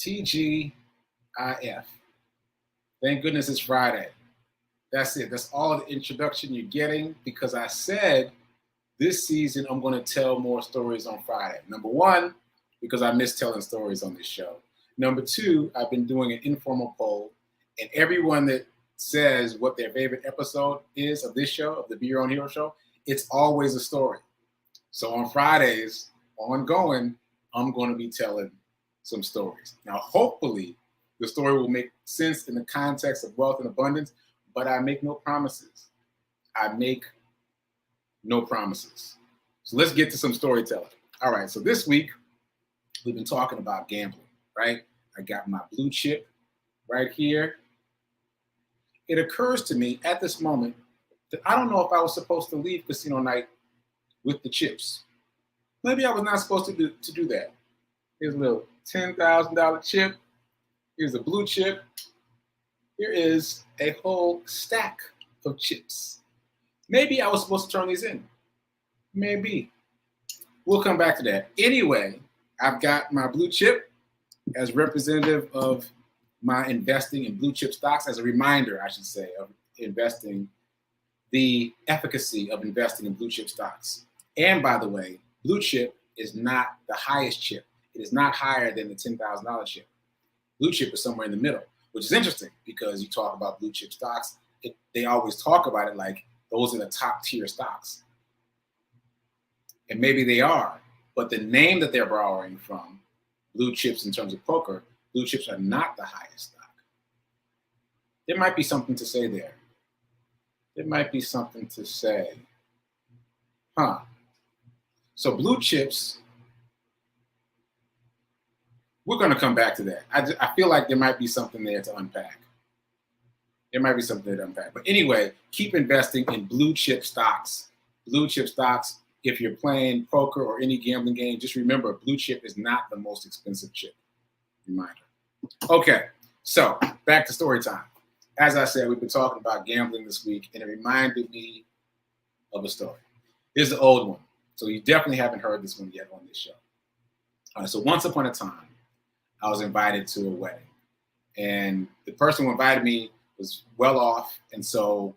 TGIF. Thank goodness it's Friday. That's it. That's all the introduction you're getting because I said this season I'm going to tell more stories on Friday. Number one, because I miss telling stories on this show. Number two, I've been doing an informal poll, and everyone that says what their favorite episode is of this show, of the Be Your Own Hero show, it's always a story. So on Fridays, ongoing, I'm going to be telling some stories. Now, hopefully, the story will make sense in the context of wealth and abundance, but I make no promises. I make no promises. So let's get to some storytelling. All right, so this week, we've been talking about gambling, right? I got my blue chip right here. It occurs to me at this moment that I don't know if I was supposed to leave casino night with the chips. Maybe I was not supposed to do that. Here's a little $10,000 chip. Here's a blue chip. Here is a whole stack of chips. Maybe I was supposed to turn these in. Maybe. We'll come back to that. Anyway, I've got my blue chip as representative of my investing in blue chip stocks, as a reminder, I should say, of investing, the efficacy of investing in blue chip stocks. And by the way, blue chip is not the highest chip. It is not higher than the $10,000 chip. Blue chip is somewhere in the middle, which is interesting because you talk about blue chip stocks, they always talk about it like those are the top tier stocks. And maybe they are, but the name that they're borrowing from, blue chips in terms of poker, blue chips are not the highest stock. There might be something to say there. There might be something to say. So blue chips, we're going to come back to that. I feel like there might be something there to unpack. There might be something there to unpack. But anyway, keep investing in blue chip stocks. Blue chip stocks, if you're playing poker or any gambling game, just remember blue chip is not the most expensive chip. Reminder. Okay, so back to story time. As I said, we've been talking about gambling this week, and it reminded me of a story. Here's the old one. So you definitely haven't heard this one yet on this show. All right, so once upon a time, I was invited to a wedding. And the person who invited me was well off. And so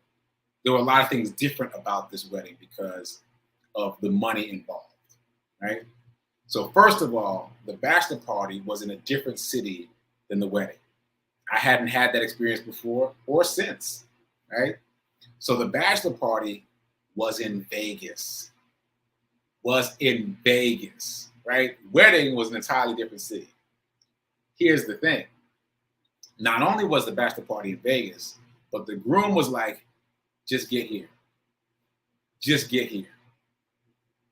there were a lot of things different about this wedding because of the money involved, right? So first of all, the bachelor party was in a different city than the wedding. I hadn't had that experience before or since, right? So the bachelor party was in Vegas. Right? Wedding was an entirely different city. Here's the thing. Not only was the bachelor party in Vegas, but the groom was like, just get here. Just get here.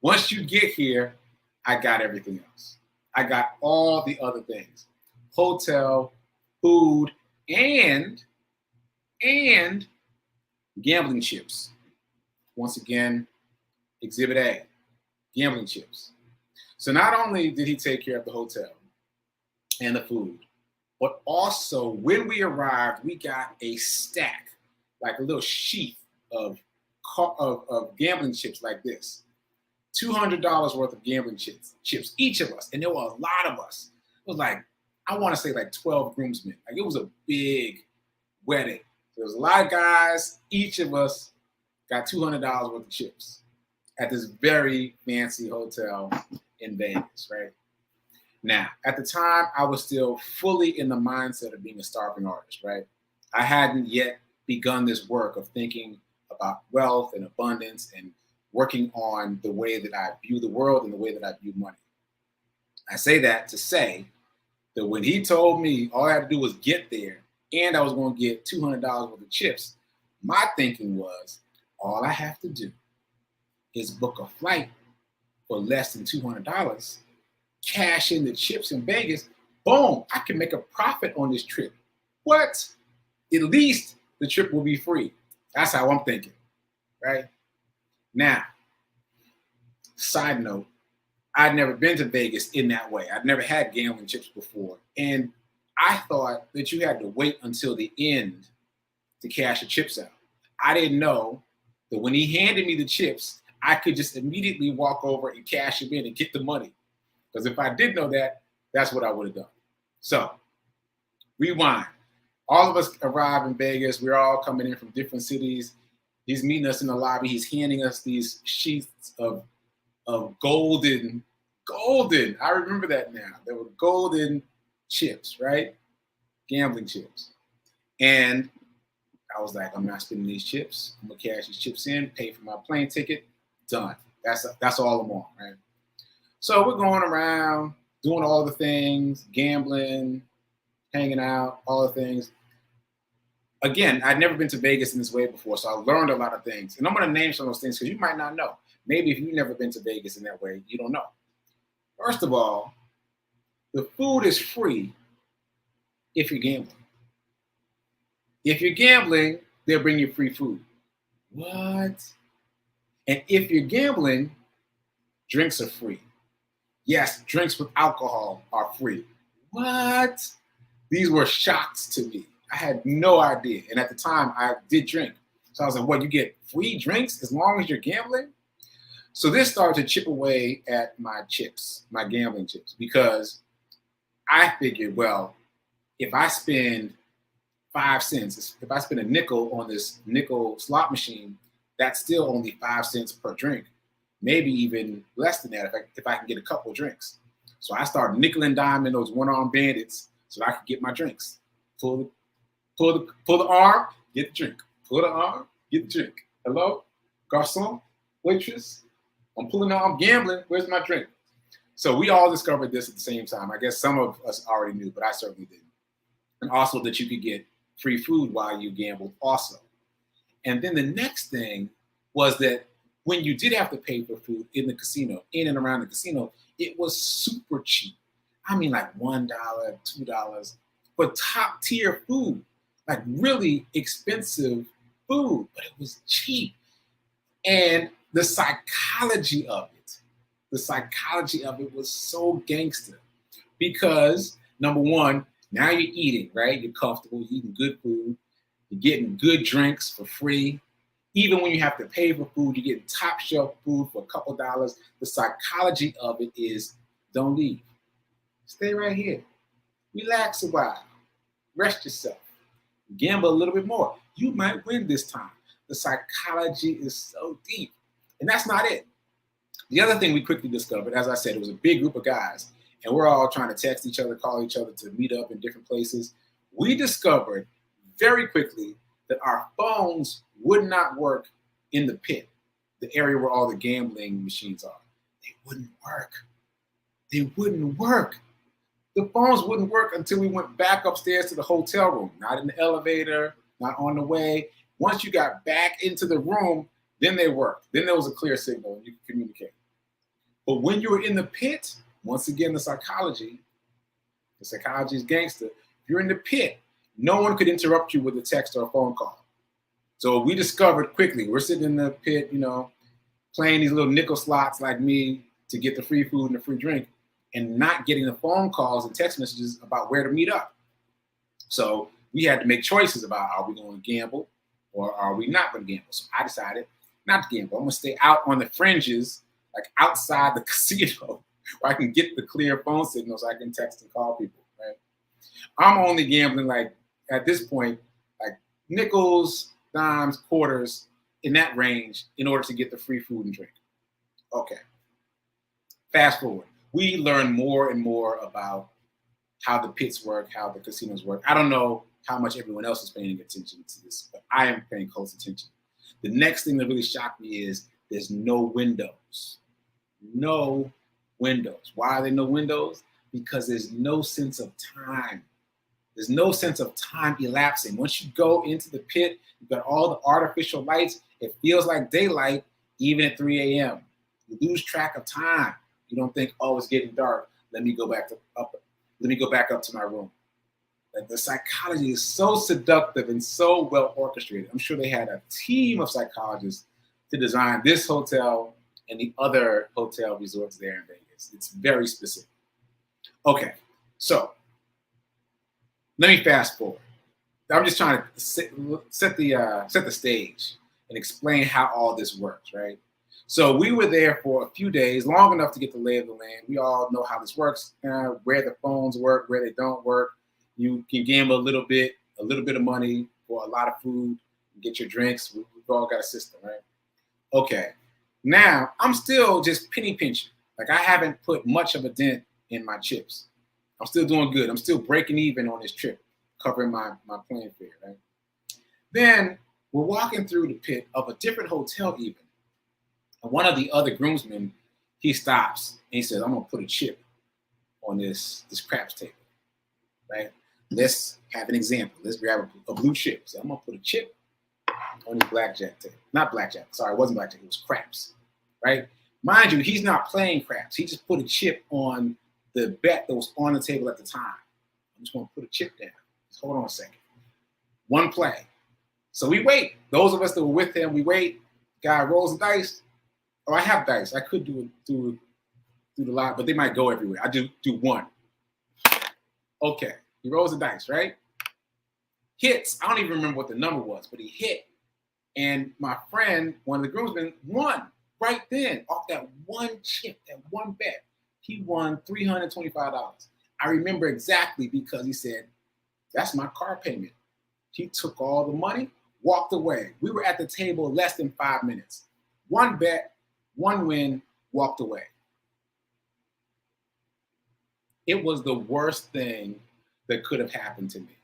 Once you get here, I got everything else. I got all the other things. Hotel, food, and gambling chips. Once again, Exhibit A, gambling chips. So not only did he take care of the hotel and the food, but also when we arrived, we got a stack, like a little sheath of gambling chips like this. $200 worth of gambling chips, each of us. And there were a lot of us. It was like, I want to say like 12 groomsmen. Like it was a big wedding. There was a lot of guys. Each of us got $200 worth of chips at this very fancy hotel in Vegas, right? Now, at the time, I was still fully in the mindset of being a starving artist, right? I hadn't yet begun this work of thinking about wealth and abundance and working on the way that I view the world and the way that I view money. I say that to say that when he told me all I had to do was get there and I was going to get $200 worth of chips, my thinking was all I have to do is book a flight for less than $200, cash in the chips in Vegas, boom, I can make a profit on this trip. What? At least the trip will be free. That's how I'm thinking, right? Now, side note, I'd never been to Vegas in that way. I'd never had gambling chips before. And I thought that you had to wait until the end to cash the chips out. I didn't know that when he handed me the chips, I could just immediately walk over and cash them in and get the money. Because if I did know that, that's what I would have done. So Rewind. All of us arrive in Vegas. We're all coming in from different cities. He's meeting us in the lobby. He's handing us these sheets of golden. I remember that now. There were golden chips, right? Gambling chips. And I was like, I'm not spending these chips. I'm gonna cash these chips in, pay for my plane ticket, done. That's all I'm on, right? So we're going around, doing all the things, gambling, hanging out, all the things. Again, I'd never been to Vegas in this way before, so I learned a lot of things. And I'm gonna name some of those things because you might not know. Maybe if you've never been to Vegas in that way, you don't know. First of all, the food is free if you're gambling. If you're gambling, they'll bring you free food. What? And if you're gambling, drinks are free. Yes, drinks with alcohol are free. What? These were shocks to me. I had no idea. And at the time, I did drink. So I was like, what, you get free drinks as long as you're gambling? So this started to chip away at my chips, my gambling chips, because I figured, well, if I spend 5 cents, if I spend a nickel on this nickel slot machine, that's still only 5 cents per drink, maybe even less than that if I can get a couple of drinks. So I started nickel and diming those one-armed bandits so I could get my drinks. Pull the arm, get the drink. Pull the arm, get the drink. Hello, garçon, waitress. I'm pulling the arm, gambling. Where's my drink? So we all discovered this at the same time. I guess some of us already knew, but I certainly didn't. And also that you could get free food while you gambled also. And then the next thing was that when you did have to pay for food in the casino, in and around the casino, it was super cheap. I mean, like $1, $2 for top tier food, like really expensive food, but it was cheap. And the psychology of it was so gangster because number one, now you're eating, right? You're comfortable, you're eating good food, you're getting good drinks for free. Even when you have to pay for food, you're getting top shelf food for a couple dollars. The psychology of it is don't leave. Stay right here. Relax a while. Rest yourself. Gamble a little bit more. You might win this time. The psychology is so deep. And that's not it. The other thing we quickly discovered, as I said, it was a big group of guys, and we're all trying to text each other, call each other to meet up in different places. We discovered very quickly that our phones would not work in the pit, the area where all the gambling machines are. They wouldn't work. They wouldn't work. The phones wouldn't work until we went back upstairs to the hotel room, not in the elevator, not on the way. Once you got back into the room, then they worked. Then there was a clear signal and you could communicate. But when you were in the pit, once again, the psychology is gangster. If you're in the pit, no one could interrupt you with a text or a phone call. So we discovered quickly, we're sitting in the pit, playing these little nickel slots like me to get the free food and the free drink and not getting the phone calls and text messages about where to meet up. So we had to make choices about, are we going to gamble or are we not going to gamble? So I decided not to gamble. I'm going to stay out on the fringes, like outside the casino, where I can get the clear phone signal so I can text and call people, right? I'm only gambling, like, at this point, like nickels, dimes, quarters, in that range in order to get the free food and drink. Okay. Fast forward. We learn more and more about how the pits work, how the casinos work. I don't know how much everyone else is paying attention to this, but I am paying close attention. The next thing that really shocked me is there's no windows. No windows. Why are there no windows? Because there's no sense of time. There's no sense of time elapsing. Once you go into the pit, you've got all the artificial lights. It feels like daylight even at 3 a.m. You lose track of time. You don't think, oh, it's getting dark. Let me go back up to my room. And the psychology is so seductive and so well orchestrated. I'm sure they had a team of psychologists to design this hotel and the other hotel resorts there in Vegas. It's very specific. Okay, so let me fast forward. I'm just trying to set the stage and explain how all this works, right? So we were there for a few days, long enough to get the lay of the land. We all know how this works, where the phones work, where they don't work. You can gamble a little bit of money for a lot of food, get your drinks. We've all got a system, right? Okay. Now I'm still just penny pinching. Like I haven't put much of a dent in my chips. I'm still doing good. I'm still breaking even on this trip, covering my plane fare, right? Then we're walking through the pit of a different hotel even. And one of the other groomsmen, he stops and he says, I'm gonna put a chip on this craps table, right? Let's have an example. Let's grab a blue chip. So I'm gonna put a chip on this blackjack table. Not blackjack, sorry, it wasn't blackjack, it was craps, right? Mind you, he's not playing craps. He just put a chip on the bet that was on the table at the time. I'm just gonna put a chip down. Just hold on a second. One play. So we wait. Those of us that were with him, we wait. Guy rolls the dice. Oh, I have dice. I could do it through the lot, but they might go everywhere. I do one. Okay. He rolls the dice, right? Hits. I don't even remember what the number was, but he hit. And my friend, one of the groomsmen, won right then off that one chip, that one bet. He won $325. I remember exactly because he said, that's my car payment. He took all the money, walked away. We were at the table less than 5 minutes. One bet, one win, walked away. It was the worst thing that could have happened to me.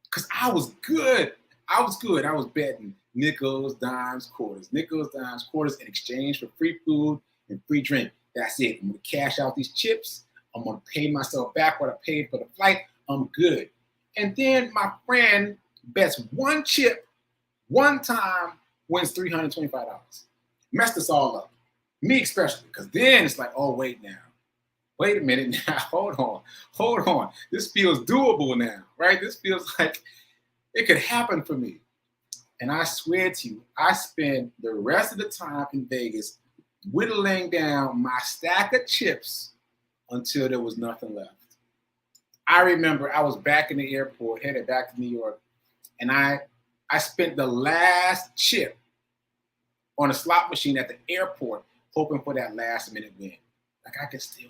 Because I was good. I was betting nickels, dimes, quarters. Nickels, dimes, quarters in exchange for free food and free drink. That's it. I'm going to cash out these chips. I'm going to pay myself back what I paid for the flight. I'm good. And then my friend bets one chip, one time, wins $325. Messed us all up. Me especially, because then it's like, oh, wait now. Wait a minute now. Hold on. This feels doable now, right? This feels like it could happen for me. And I swear to you, I spent the rest of the time in Vegas whittling down my stack of chips until there was nothing left. I remember I was back in the airport, headed back to New York, and I spent the last chip on a slot machine at the airport, hoping for that last minute win. Like I can still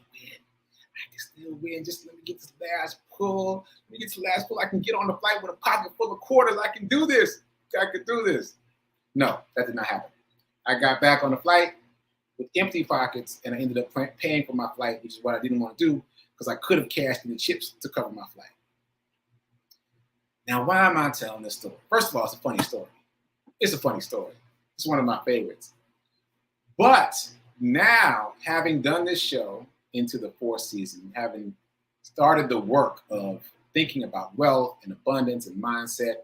win. Just let me get this last pull. I can get on the flight with a pocket full of quarters. I can do this. No, that did not happen. I got back on the flight with empty pockets, and I ended up paying for my flight, which is what I didn't want to do because I could have cashed in the chips to cover my flight. Now, why am I telling this story? First of all, it's a funny story. It's one of my favorites. But now, having done this show into the 4th season, having started the work of thinking about wealth and abundance and mindset,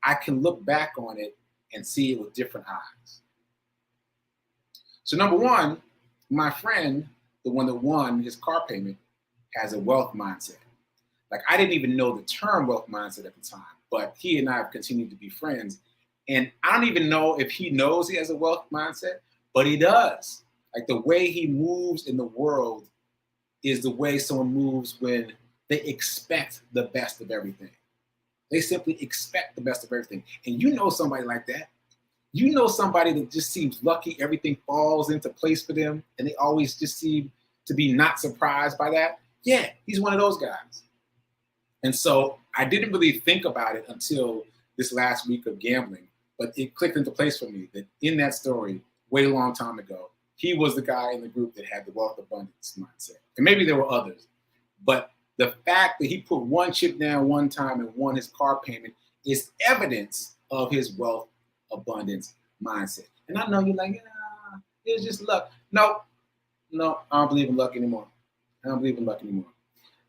I can look back on it and see it with different eyes. So number one, my friend, the one that won his car payment, has a wealth mindset. Like I didn't even know the term wealth mindset at the time, but he and I have continued to be friends. And I don't even know if he knows he has a wealth mindset, but he does. Like the way he moves in the world is the way someone moves when they expect the best of everything. They simply expect the best of everything. And you know somebody like that. You know somebody that just seems lucky, everything falls into place for them, and they always just seem to be not surprised by that. Yeah, he's one of those guys. And so I didn't really think about it until this last week of gambling, but it clicked into place for me that in that story, way a long time ago, he was the guy in the group that had the wealth abundance mindset. And maybe there were others, but the fact that he put one chip down one time and won his car payment is evidence of his wealth abundance mindset. And I know you're like, yeah, it's just luck. No, I don't believe in luck anymore.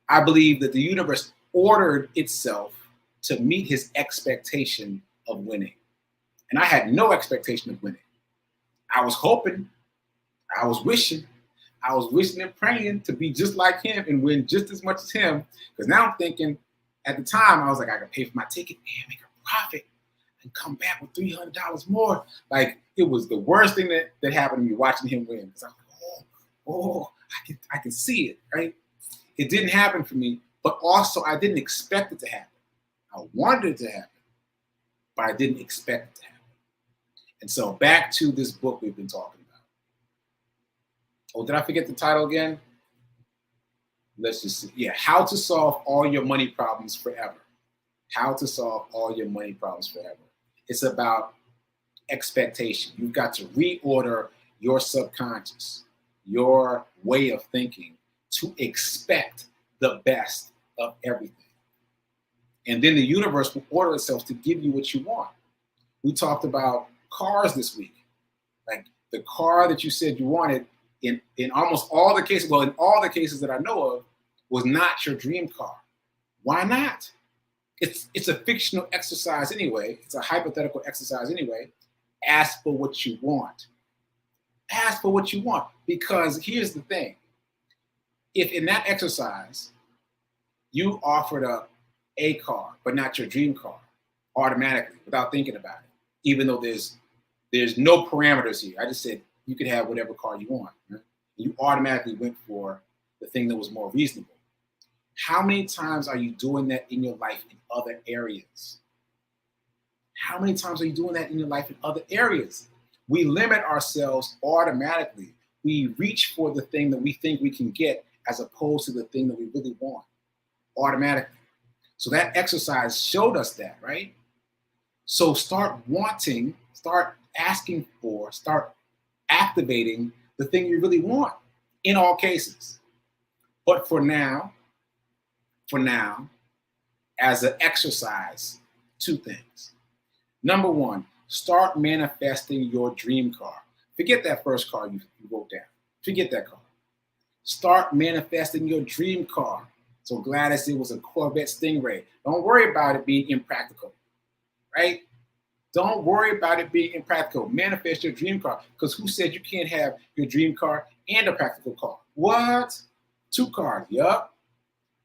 I believe that the universe ordered itself to meet his expectation of winning. And I had no expectation of winning. I was hoping, I was wishing and praying to be just like him and win just as much as him. Because now I'm thinking, at the time, I was like, I could pay for my ticket and make a profit and come back with $300 more. Like, it was the worst thing that happened to me watching him win. Because I was like, I can see it, right? It didn't happen for me, but also I didn't expect it to happen. I wanted it to happen, but I didn't expect it to happen. And so back to this book we've been talking about. Oh, did I forget the title again? let's just see. Yeah, how to solve all your money problems forever. How to solve all your money problems forever. It's about expectation. You've got to reorder your subconscious, your way of thinking, to expect the best of everything. And then the universe will order itself to give you what you want. We talked about cars this week. Like the car that you said you wanted, in almost all the cases, well, in all the cases that I know of, was not your dream car. Why not? It's a fictional exercise anyway. It's a hypothetical exercise anyway. Ask for what you want. Ask for what you want. Because here's the thing. If in that exercise, you offered up a car, but not your dream car, automatically, without thinking about it, even though there's no parameters here. I just said you could have whatever car you want. Right? You automatically went for the thing that was more reasonable. How many times are you doing that in your life in other areas? How many times are you doing that in your life in other areas? We limit ourselves automatically. We reach for the thing that we think we can get as opposed to the thing that we really want automatically. So that exercise showed us that, right? So start wanting, start asking for, start activating the thing you really want in all cases. But for now, as an exercise, two things. Number one, start manifesting your dream car. Forget that first car you wrote down. Forget that car. Start manifesting your dream car. So Gladys, it was a Corvette Stingray. Don't worry about it being impractical, right? Don't worry about it being impractical. Manifest your dream car. Because who said you can't have your dream car and a practical car? What? 2 cars, yup.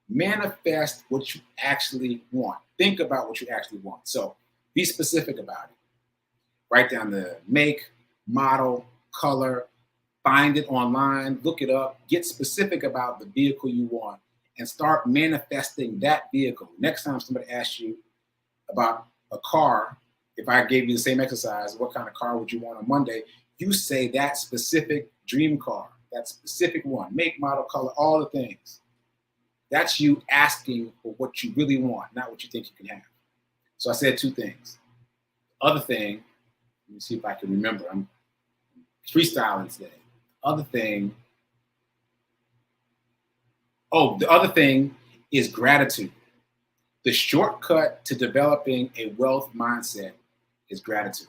Manifest what you actually want. Think about what you actually want. So be specific about it. Write down the make, model, color, find it online, look it up, get specific about the vehicle you want, and start manifesting that vehicle. Next time somebody asks you about a car, if I gave you the same exercise, what kind of car would you want on Monday? You say that specific dream car, that specific one, make, model, color, all the things. That's you asking for what you really want, not what you think you can have. So I said 2 things. Other thing, let me see if I can remember. I'm freestyling today. The other thing is gratitude. The shortcut to developing a wealth mindset is gratitude.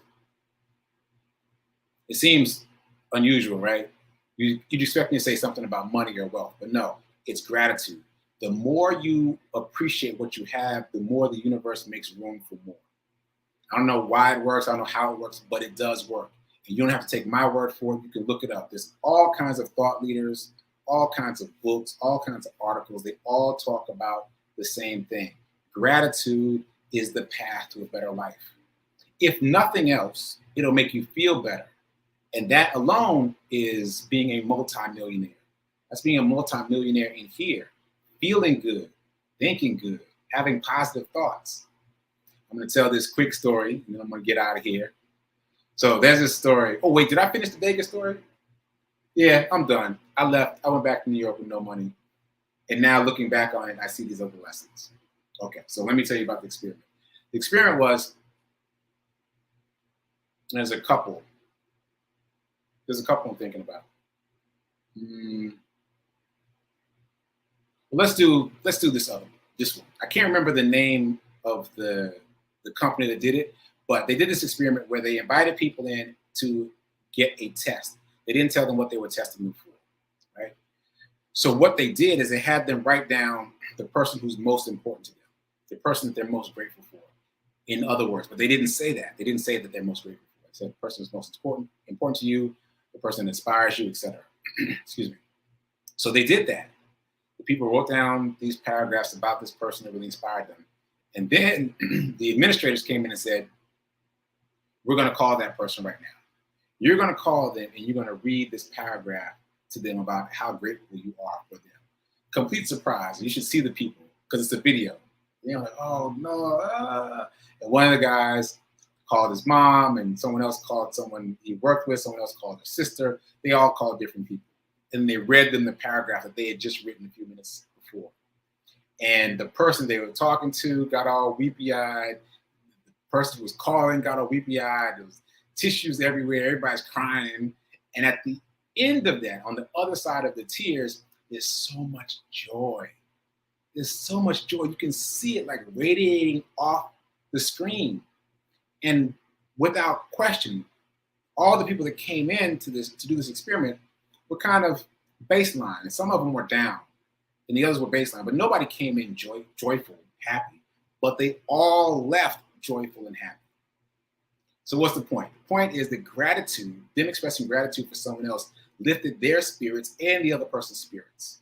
It seems unusual, right? You'd expect me to say something about money or wealth, but no, it's gratitude. The more you appreciate what you have, the more the universe makes room for more. I don't know why it works. I don't know how it works, but it does work. And you don't have to take my word for it. You can look it up. There's all kinds of thought leaders, all kinds of books, all kinds of articles. They all talk about the same thing. Gratitude is the path to a better life. If nothing else, it'll make you feel better. And that alone is being a multimillionaire. That's being a multimillionaire in here. Feeling good, thinking good, having positive thoughts. I'm going to tell this quick story, and then I'm going to get out of here. So there's this story. Oh, wait, did I finish the Vegas story? Yeah, I'm done. I left. I went back to New York with no money. And now looking back on it, I see these other lessons. Okay, so let me tell you about the experiment. The experiment was, there's a couple I'm thinking about. Let's do this one. I can't remember the name of the company that did it, but they did this experiment where they invited people in to get a test. They didn't tell them what they were testing them for, right? So what they did is they had them write down the person who's most important to them, the person that they're most grateful for, in other words. But they didn't say that. They didn't say that they're most grateful for. They said the person who's most important to you, the person that inspires you, etc. Excuse me. So they did that. The people wrote down these paragraphs about this person that really inspired them. And then the administrators came in and said, we're going to call that person right now. You're going to call them and you're going to read this paragraph to them about how grateful you are for them. Complete surprise. You should see the people because it's a video. They're like, oh, no. And one of the guys called his mom, and someone else called someone he worked with. Someone else called his sister. They all called different people. And they read them the paragraph that they had just written a few minutes before. And the person they were talking to got all weepy-eyed. The person who was calling got all weepy-eyed. There was tissues everywhere. Everybody's crying. And at the end of that, on the other side of the tears, there's so much joy. There's so much joy. You can see it like radiating off the screen. And without question, all the people that came in to do this experiment were kind of baseline. And some of them were down and the others were baseline. But nobody came in joyful, happy. But they all left joyful and happy. So what's the point? The point is that gratitude, them expressing gratitude for someone else, lifted their spirits and the other person's spirits.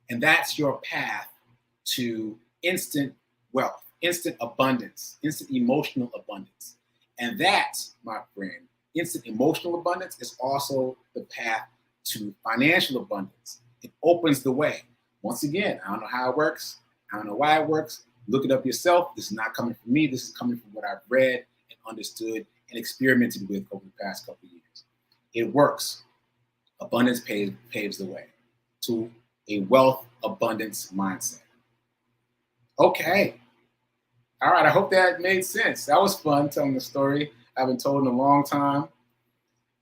And that's your path to instant wealth, instant abundance, instant emotional abundance. And that, my friend, instant emotional abundance is also the path to financial abundance. It opens the way. Once again, I don't know how it works. I don't know why it works. Look it up yourself. This is not coming from me. This is coming from what I've read and understood and experimented with over the past couple of years. It works. Abundance paves the way to a wealth abundance mindset. Okay. All right. I hope that made sense. That was fun telling the story I've been told in a long time.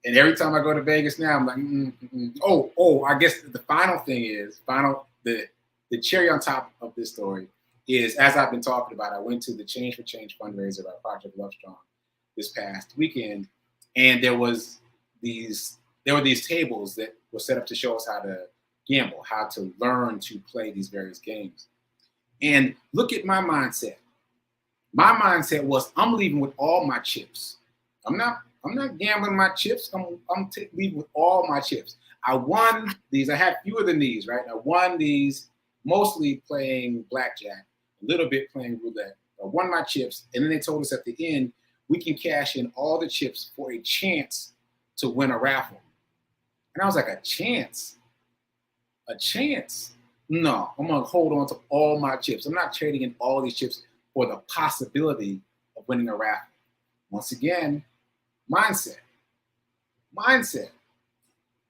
And every time I go to Vegas now, I'm like, Oh, I guess the final thing is, the cherry on top of this story is, as I've been talking about, I went to the Change for Change fundraiser by Project Love Strong this past weekend, and there were these tables that were set up to show us how to gamble, how to learn to play these various games. And look at my mindset. My mindset was, I'm leaving with all my chips. I'm not gambling my chips. I'm leaving with all my chips. I won these. I had fewer than these, right? I won these mostly playing blackjack, a little bit playing roulette. I won my chips, and then they told us at the end, we can cash in all the chips for a chance to win a raffle. And I was like, a chance? A chance? No, I'm going to hold on to all my chips. I'm not trading in all these chips for the possibility of winning a raffle. Once again, mindset.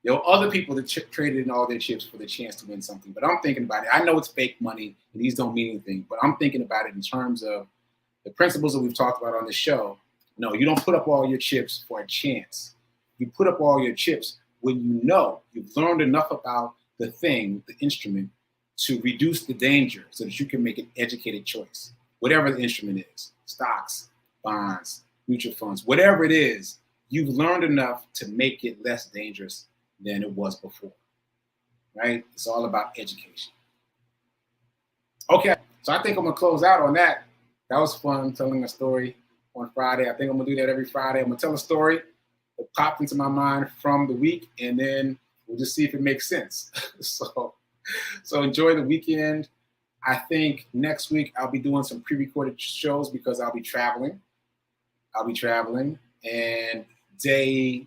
There were other people that traded in all their chips for the chance to win something, but I'm thinking about it. I know it's fake money and these don't mean anything, but I'm thinking about it in terms of the principles that we've talked about on this show. No, you don't put up all your chips for a chance. You put up all your chips when you know you've learned enough about the thing, the instrument, to reduce the danger so that you can make an educated choice. Whatever the instrument is, stocks, bonds, mutual funds, whatever it is, you've learned enough to make it less dangerous than it was before, right? It's all about education. Okay, so I think I'm gonna close out on that. That was fun telling a story on Friday. I think I'm gonna do that every Friday. I'm gonna tell a story that popped into my mind from the week, and then we'll just see if it makes sense. So enjoy the weekend. I think next week I'll be doing some pre-recorded shows because I'll be traveling. And day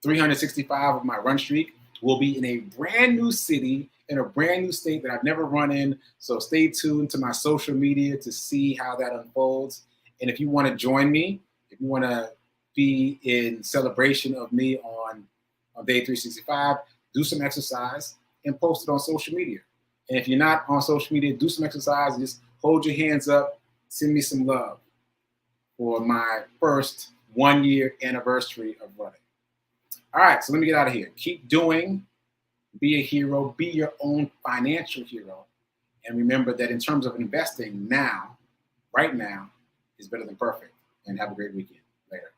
365 of my run streak will be in a brand new city, in a brand new state that I've never run in. So stay tuned to my social media to see how that unfolds. And if you want to join me, if you want to be in celebration of me on day 365, do some exercise and post it on social media. And if you're not on social media, do some exercise and just hold your hands up, send me some love for my first 1 year anniversary of running. All right, so let me get out of here. Keep doing, be a hero, be your own financial hero. And remember that in terms of investing now, right now, is better than perfect. And have a great weekend. Later.